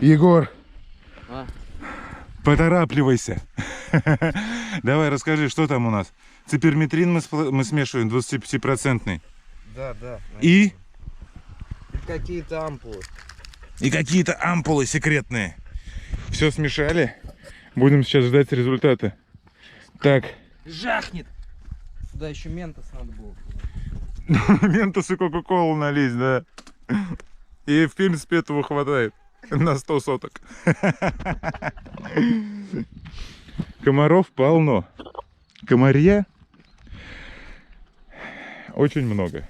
Егор, А? поторапливайся. Давай расскажи, что там у нас. Циперметрин мы смешиваем 25%. Да. И какие-то ампулы. И какие-то ампулы секретные. Все смешали. Будем сейчас ждать результата. Так. Жахнет! Сюда еще ментос надо было. Ментос и кока-колу налить, да. И в принципе этого хватает на 100 соток. Комаров полно. Комарья очень много.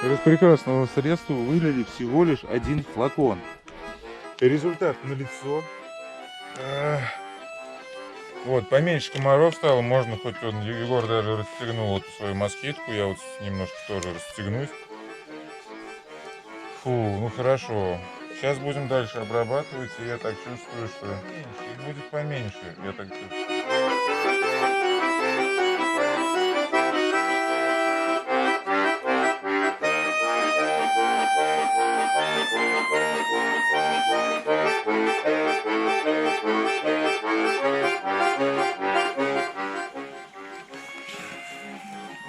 Из прекрасного средства вылили всего лишь один флакон. Результат налицо. Вот, поменьше комаров стало, можно хоть он, Егор даже расстегнул эту свою москитку, я вот немножко тоже расстегнусь. Фу, ну хорошо. Сейчас будем дальше обрабатывать, и я так чувствую, что меньше, будет поменьше, я так чувствую.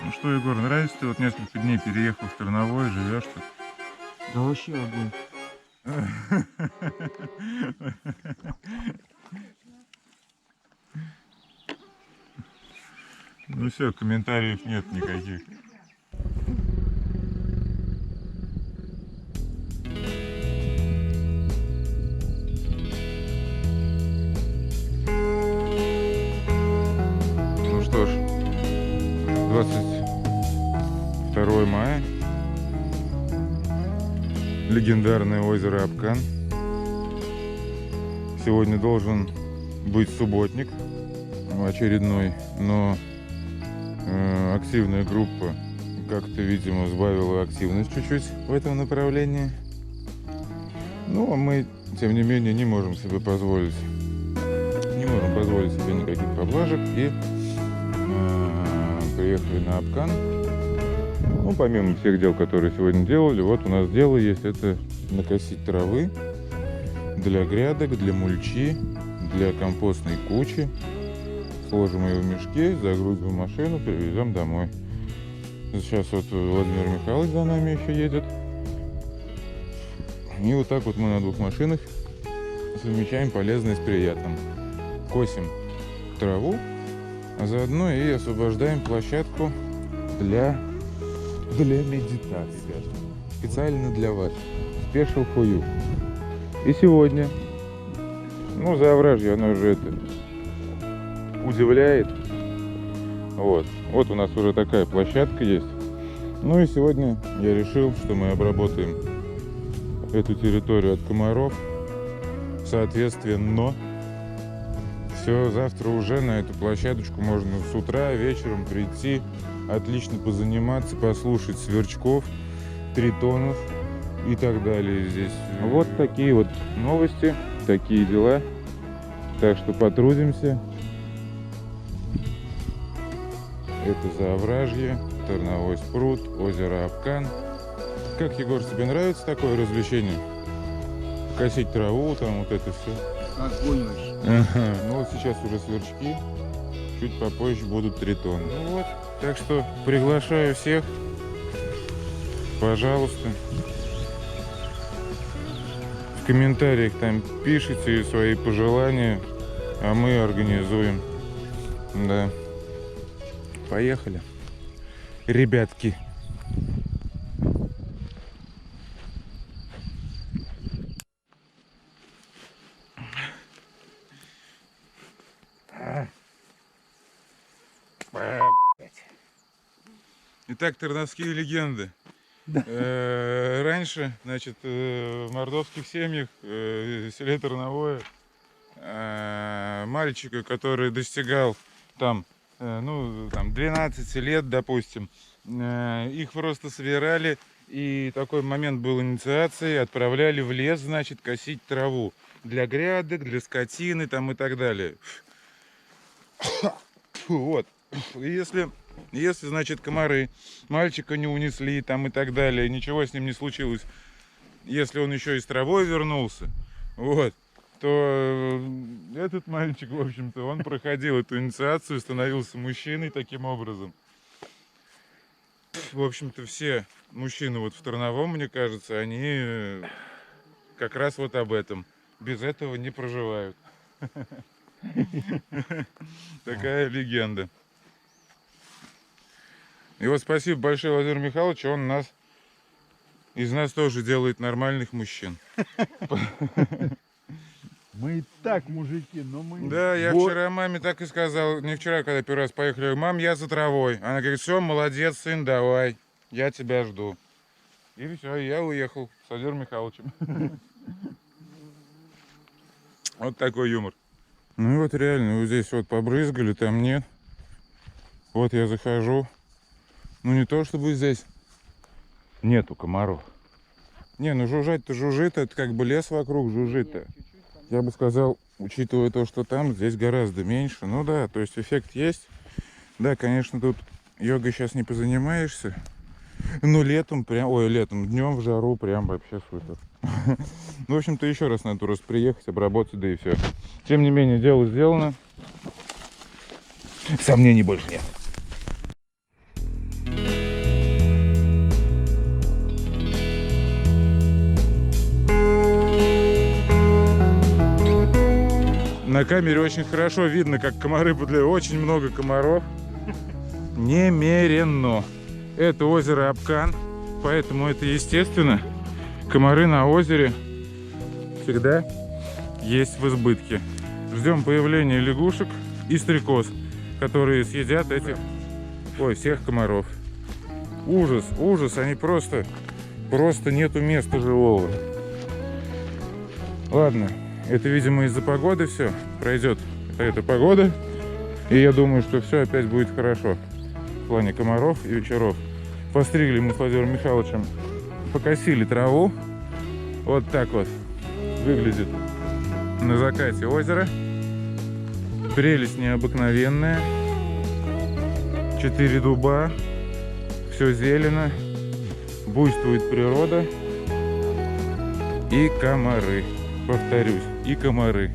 Ну что, Егор, нравится? Ты вот несколько дней переехал в Терновой, живешь тут? Да вообще огонь. Ну все, комментариев нет никаких. Ну что ж, 22 мая. Легендарное озеро Апкан. Сегодня должен быть субботник очередной, но активная группа как-то, видимо, сбавила активность чуть-чуть в этом направлении. Ну, а мы, тем не менее, не можем себе позволить себе никаких поблажек и приехали на Апкан. Ну, помимо всех дел, которые сегодня делали, вот у нас дело есть, это накосить травы для грядок, для мульчи, для компостной кучи. Сложим ее в мешки, загрузим в машину, привезем домой. Сейчас вот Владимир Михайлович за нами еще едет. И вот так вот мы на двух машинах совмещаем полезное с приятным. Косим траву, а заодно и освобождаем площадку для медитации. Специально для вас. Special for you. И сегодня, ну, Заовражье, оно же это удивляет. Вот у нас уже такая площадка есть. Ну и сегодня я решил, что мы обработаем эту территорию от комаров. Соответственно, все, завтра уже на эту площадочку можно с утра, вечером прийти, отлично позаниматься, послушать сверчков, тритонов и так далее здесь. Вот такие вот новости, такие дела. Так что потрудимся. Это Заовражье, Терновой спрут, озеро Апкан. Как, Егор, тебе нравится такое развлечение? Косить траву, там вот это все. Огонь вообще. Ага. Ну вот сейчас уже сверчки, чуть попозже будут тритоны. Ну вот, так что приглашаю всех, пожалуйста. В комментариях там пишите свои пожелания, а мы организуем. Да. Поехали, ребятки. Итак, терновские легенды. Да. Раньше, значит, в мордовских семьях, в селе Терновое, мальчика, который достигал там, 12 лет, допустим. Их просто собирали, и такой момент был инициации, отправляли в лес, значит, косить траву для грядок, для скотины там и так далее. Вот. Если, значит, комары мальчика не унесли там и так далее, ничего с ним не случилось, если он еще и с травой вернулся, вот, то этот мальчик, в общем-то, он проходил эту инициацию, становился мужчиной таким образом. В общем-то, все мужчины вот в Тарновом, мне кажется, они как раз вот об этом. Без этого не проживают. Такая легенда. И вот спасибо большое Владимиру Михайловичу, он из нас тоже делает нормальных мужчин. Мы и так мужики, но мы... Да, я вчера маме так и сказал, не вчера, когда первый раз поехали, мам, я за травой. Она говорит, все, молодец, сын, давай, я тебя жду. И все, я уехал с Владимиром Михайловичем. Вот такой юмор. Ну и вот реально, вот здесь вот побрызгали, там нет. Вот я захожу. Ну не то чтобы здесь нету комаров. Не, ну жужжать-то жужжит, это как бы лес вокруг жужжит-то. Я бы сказал, учитывая то, что там, здесь гораздо меньше. Ну да, то есть эффект есть. Да, конечно, тут йогой сейчас не позанимаешься. Но летом, днем в жару прям вообще супер. Ну, в общем-то, еще раз надо просто приехать, обработать, да и все. Тем не менее, дело сделано. Сомнений больше нет. На камере очень хорошо видно, как комары подляют. Очень много комаров. Немерено. Это озеро Абкан, поэтому это естественно. Комары на озере всегда есть в избытке. Ждем появления лягушек и стрекоз, которые съедят всех комаров. Ужас, ужас, они просто нету места живого. Ладно, это, видимо, из-за погоды все пройдет. Это погода, и я думаю, что все опять будет хорошо в плане комаров и вечеров. Постригли мы с Владимиром Михайловичем, покосили траву. Вот так вот выглядит на закате озеро. Прелесть необыкновенная. 4 дуба. Все зелено. Буйствует природа. И комары. Повторюсь, и комары.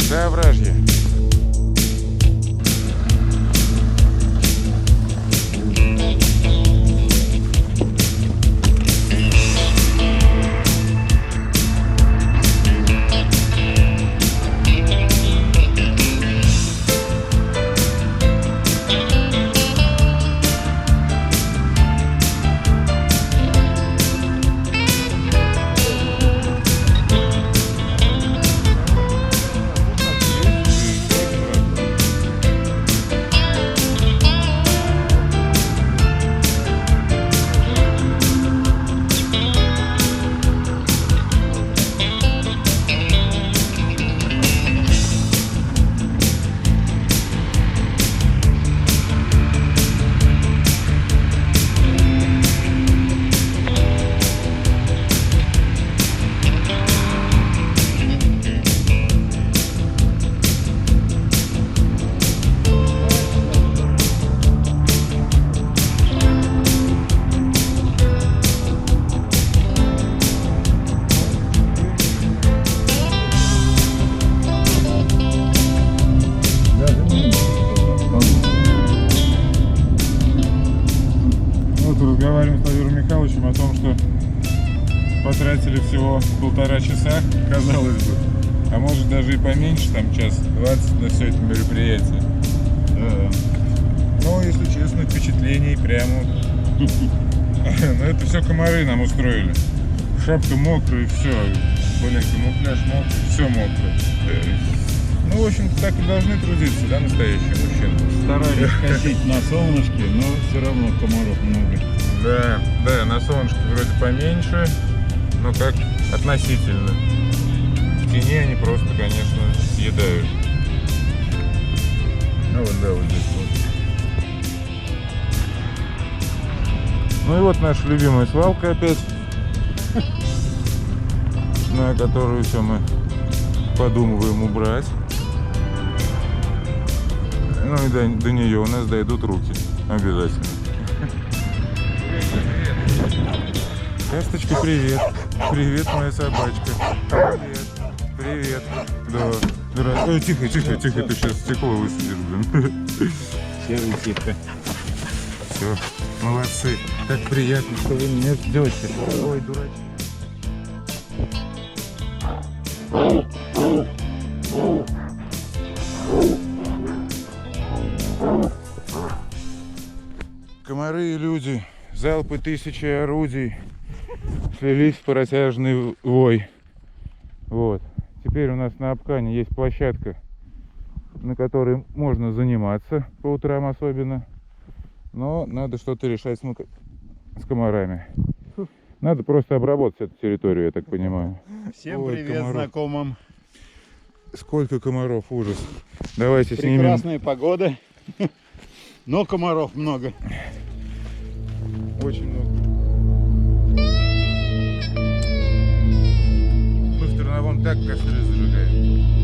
Да, вражье. Разговариваем с Владимиром Михайловичем о том, что потратили всего 1,5 часа, казалось бы, а может даже и поменьше, там час 20 на все это мероприятие. Но, если честно, впечатлений прямо... Но это все комары нам устроили. Шапка мокрая, все. Блин, камуфляж мокрый, все мокрое. Ну, в общем-то, так и должны трудиться, да, настоящие мужчины? Старались косить на солнышке, но все равно комаров много. Да, да, на солнышке вроде поменьше, но как относительно. В тени они просто, конечно, съедают. Ну вот, да, вот здесь вот. Ну и вот наша любимая свалка опять, на которую все мы подумываем убрать. Ну и до нее у нас дойдут руки. Обязательно. Касточка, привет. Привет, моя собачка. Привет. Привет. Да. Ой, тихо, тихо, тихо, ты сейчас стекло высадишь, блин. Серый тихо. Все, молодцы. Так приятно, что вы меня ждете. Ой, дурачок. Комары и люди, залпы тысячи орудий слились в протяжный вой. Вот. Теперь у нас на Абкане есть площадка, на которой можно заниматься по утрам особенно. Но надо что-то решать с комарами. Надо просто обработать эту территорию, я так понимаю. Всем Ой, привет комаров. знакомым. Сколько комаров, ужас. Давайте Прекрасная погода, но комаров много. снимем. Очень много. Мы в Терновом так костры зажигаем.